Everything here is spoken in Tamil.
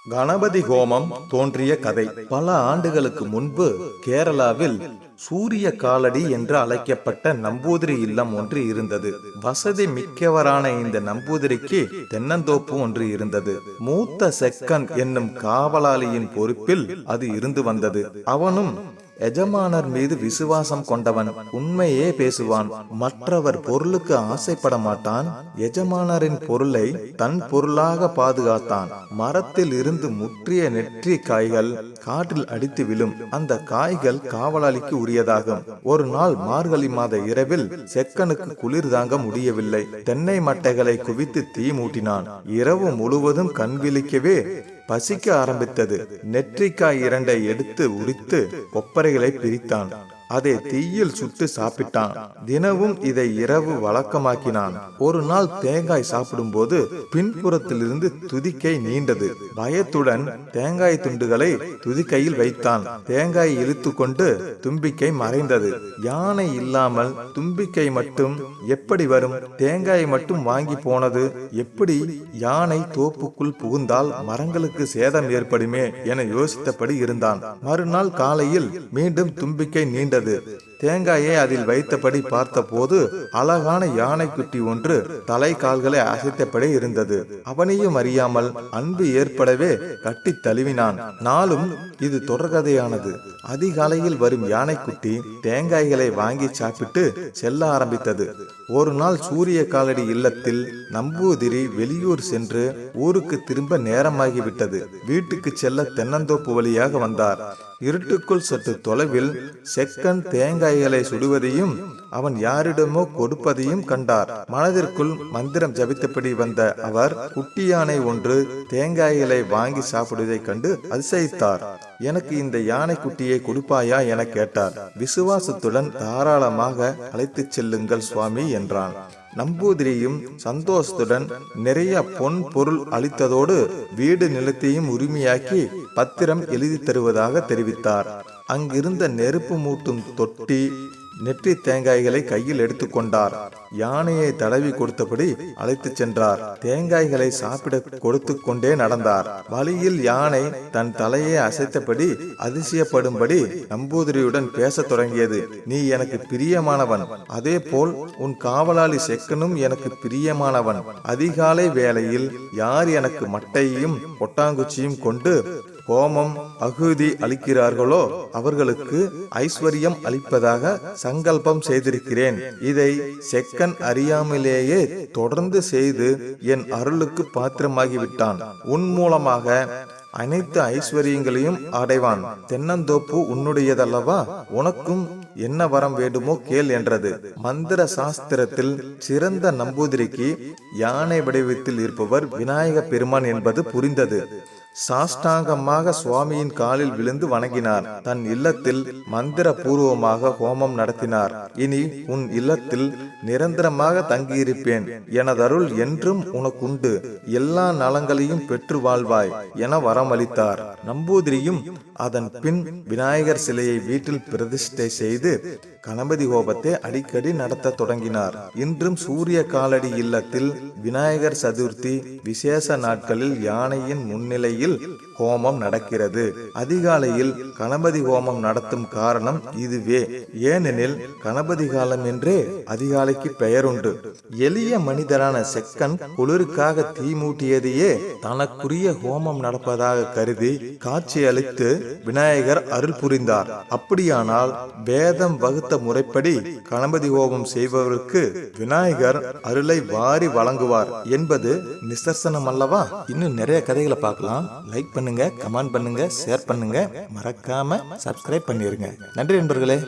கணபதி ஹோமம் தோன்றிய கதை. பல ஆண்டுகளுக்கு முன்பு கேரளாவில் சூரிய காலடி என்று அழைக்கப்பட்ட நம்பூதிரி இல்லம் ஒன்று இருந்தது. வசதி மிக்கவரான இந்த நம்பூதிரிக்கு தென்னந்தோப்பு ஒன்று இருந்தது. மூத்த செக்கன் என்னும் காவலாளியின் பொறுப்பில் அது இருந்து வந்தது. அவனும் எஜமானர் மீது விசுவாசம் கொண்டவன். உண்மையே பேசுவான். மற்றவர் பொருளுக்கு ஆசைப்பட மாட்டான். எஜமானரின் பொருளை தன் பொருளாக பாதுகாத்தான். மரத்தில் இருந்து முற்றிய நெற்றி காய்கள் காற்றில் அடித்து விழும். அந்த காய்கள் காவலாளிக்கு உரியதாகும். ஒரு நாள் மார்கழி மாத இரவில் செக்கனுக்கு குளிர் தாங்க முடியவில்லை. தென்னை மட்டைகளை குவித்து தீ மூட்டினான். இரவு முழுவதும் கண் விழிக்கவே பசிக்க ஆரம்பித்தது. நெற்றிக்காய் 2 எடுத்து உரித்து கொப்பரைகளை பிரித்தான். அதை தீயில் சுட்டு சாப்பிட்டான். தினமும் இதை இரவு வழக்கமாக்கினான். ஒரு நாள் தேங்காய் சாப்பிடும் போது பின்புறத்திலிருந்து துதிக்கை நீண்டது. பயத்துடன் தேங்காய் துண்டுகளை துதிக்கையில் வைத்தான். தேங்காய் இழுத்து கொண்டு தும்பிக்கை மறைந்தது. யானை இல்லாமல் தும்பிக்கை மட்டும் எப்படி வரும்? தேங்காய் மட்டும் வாங்கி போனது எப்படி? யானை தோப்புக்குள் புகுந்தால் மரங்களுக்கு சேதம் ஏற்படுமே என யோசித்தபடி இருந்தான். மறுநாள் காலையில் மீண்டும் தும்பிக்கை நீண்டது. தேங்காயை அதில் வைத்தபடி பார்த்த போது அழகான யானைக்குட்டி ஒன்று தலை கால்களை அசைத்தபடி இருந்தது. அவனையும் அறியாமல் அன்பு ஏற்படவே கட்டி தழுவினான். நாளும் இது தொடர்கதையானது. அதிகாலையில் வரும் யானைக்குட்டி தேங்காய்களை வாங்கி சாப்பிட்டு செல்ல ஆரம்பித்தது. ஒரு நாள் சூரிய காலடி இல்லத்தில் நம்பூதிரி வெளியூர் சென்று ஊருக்கு திரும்ப நேரமாகிவிட்டது. வீட்டுக்கு செல்ல தென்னந்தோப்பு வழியாக வந்தார். இருட்டுக்குள் சற்று தொலைவில் செக்கன் தேங்காய்களை சுடுவதையும் அவன் யாரிடமோ கொடுப்பதையும் கண்டார். மனதிற்குள் மந்திரம் ஜபித்தபடி வந்த அவர் குட்டி யானை ஒன்று தேங்காய்களை வாங்கி சாப்பிடுவதை கண்டு அதிசயித்தார். எனக்கு இந்த யானை குட்டியை கொடுப்பாயா என கேட்டார். விசுவாசத்துடன் தாராளமாக அழைத்து செல்லுங்கள் சுவாமி என்றான். நம்பூதிரியும் சந்தோஷத்துடன் நிறைய பொன் பொருள் அளித்ததோடு வீடு நிலத்தையும் உரிமையாக்கி பத்திரம் எழுதி தருவதாக தெரிவித்தார். அங்கிருந்த நெருப்பு மூட்டும் தொட்டி நெற்றி தேங்காய்களை கையில் எடுத்துக்கொண்டார். யானையை தடவி கொடுத்தபடி அழைத்து சென்றார். தேங்காய்களை சாப்பிட கொடுத்து கொண்டே நடந்தார். வழியில் யானை தன் தலையை அசைத்தபடி அதிசயப்படும்படி நம்பூதிரியுடன் பேசத் தொடங்கியது. நீ எனக்கு பிரியமானவன், அதே போல் உன் காவலாளி செக்கனும் எனக்கு பிரியமானவன். அதிகாலை வேளையில் யார் எனக்கு மட்டையும் கொட்டாங்குச்சியும் கொண்டு ஹோமம் அகுதி அளிக்கிறார்களோ அவர்களுக்கு ஐஸ்வர்யம் அளிப்பதாக சங்கல்பம் செய்திருக்கிறேன். இதை செக்கன் அறியாமலேயே தொடர்ந்து செய்து என் அருளுக்கு பாத்திரமாகிவிட்டான். உன் மூலமாக அனைத்து ஐஸ்வர்யங்களையும் அடைவான். தென்னந்தோப்பு உன்னுடையதல்லவா? உனக்கும் என்ன வரம் வேண்டுமோ கேள் என்றது. மந்திர சாஸ்திரத்தில் சிறந்த நம்பூதிரிக்கு யானை வடிவத்தில் இருப்பவர் விநாயக பெருமான் என்பது புரிந்தது. சாஷ்டாங்கமாக சுவாமியின் காலில் விழுந்து வணங்கினார். தன் இல்லத்தில் மந்திர பூர்வமாக ஹோமம் நடத்தினார். இனி உன் இல்லத்தில் நிரந்தரமாக தங்கியிருப்பேன். எனதருள் என்றும் உனக்குண்டு. எல்லா நலங்களையும் பெற்று வாழ்வாய் என வரமளித்தார். நம்பூதிரியும் அதன் பின் விநாயகர் சிலையை வீட்டில் பிரதிஷ்டை செய்து கணபதி ஹோமத்தை அடிக்கடி நடத்த தொடங்கினார். இன்றும் சூரிய காலடி இல்லத்தில் விநாயகர் சதுர்த்தி விசேஷ நாட்களில் யானையின் முன்னிலையில் ஹோமம் நடக்கிறது. அதிகாலையில் கணபதி ஹோமம் நடத்தும் காரணம் இதுவே. ஏனெனில் கணபதி காலம் என்றே அதிகாலைக்கு பெயருண்டு. எளிய மனிதரான செக்கன் குளிருக்காக தீ மூட்டியதையே தனக்குரிய ஹோமம் நடப்பதாக கருதி காட்சி அளித்து விநாயகர் அருள் புரிந்தார். அப்படியானால் வேதம் வகுத்த முறைப்படி கணபதி ஹோமம் செய்பவருக்கு விநாயகர் அருளை வாரி வழங்குவார் என்பது நிதர்சனம் அல்லவா? இன்னும் நிறைய கதைகளை பார்க்கலாம். லைக் பண்ணுங்க, கமெண்ட் பண்ணுங்க, ஷேர் பண்ணுங்க, மறக்காம சப்ஸ்கிரைப் பண்ணிருங்க. நன்றி நண்பர்களே.